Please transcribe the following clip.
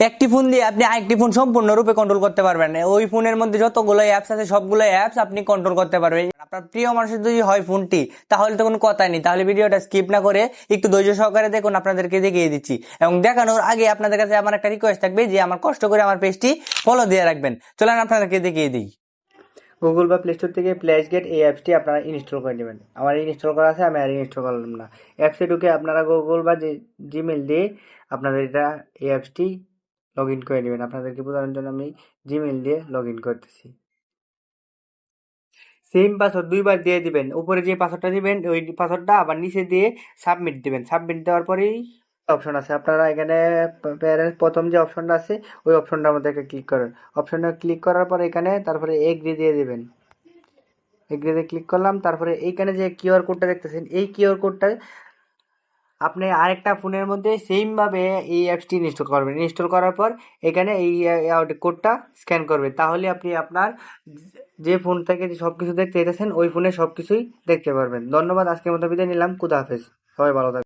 একটি ফোন দিয়ে আপনি আরেকটি ফোন সম্পূর্ণরূপে কন্ট্রোল করতে পারবেন। ওই ফোনের মধ্যে যতগুলো অ্যাপস আছে সবগুলো অ্যাপস আপনি কন্ট্রোল করতে পারবেন। আপনার প্রিয় মানুষের যদি হয় ফোনটি, তাহলে তো কোনো কথাই নেই। তাহলে ভিডিওটা স্কিপ না করে একটু ধৈর্য সহকারে দেখুন, আপনাদেরকে দেখিয়ে দিচ্ছি। এবং দেখানোর আগে আপনাদের কাছে আমার একটা রিকোয়েস্ট থাকবে যে আমার কষ্ট করে আমার পেজটি ফলো দিয়ে রাখবেন। চলেন আপনাদেরকে দেখিয়ে দিই। গুগল বা প্লে স্টোর থেকে প্লেস গেট এই অ্যাপসটি আপনারা ইনস্টল করে নেবেন। আমার ইনস্টল করা আছে, আমি আর ইনস্টল করলাম না। অ্যাপসে ঢুকে আপনারা গুগল বা জিমেল দিয়ে আপনাদের এই অ্যাপসটি লগ ইন করে নেবেন। আপনাদেরকে বোঝানোর জন্য আমি জিমেল দিয়ে লগ ইন করতেছি। সেম পাসওয়ার্ড দুইবার দিয়ে দিবেন। উপরে যে পাসওয়ার্ডটা দিবেন ওই পাসওয়ার্ডটা আবার নিচে দিয়ে সাবমিট দিবেন। সাবমিট দেওয়ার পরেই অপশন আছে, আপনারা এখানে প্রথম যে অপশনটা আছে ওই অপশনটার মধ্যে একটা ক্লিক করেন। অপশনটা ক্লিক করার পর এখানে তারপরে এগ্রি দিয়ে দিবেন। এগ্রিতে ক্লিক করলাম। তারপরে এইখানে যে কিউআর কোডটা দেখতেছেন, এই কিউআর কোডটা আপনি আরেকটা ফোনের মধ্যে সেমভাবে এই অ্যাপসটি ইনস্টল করবেন। ইনস্টল করার পর এখানে এই কোডটা স্ক্যান করবে, তাহলে আপনি আপনার যে ফোন থেকে যে সব কিছু দেখতে চাইতেছেন ওই ফোনে সব কিছুই দেখতে পারবেন। ধন্যবাদ, আজকের মতো বিদায় নিলাম। খুদা হাফেজ, সবাই ভালো থাকবেন।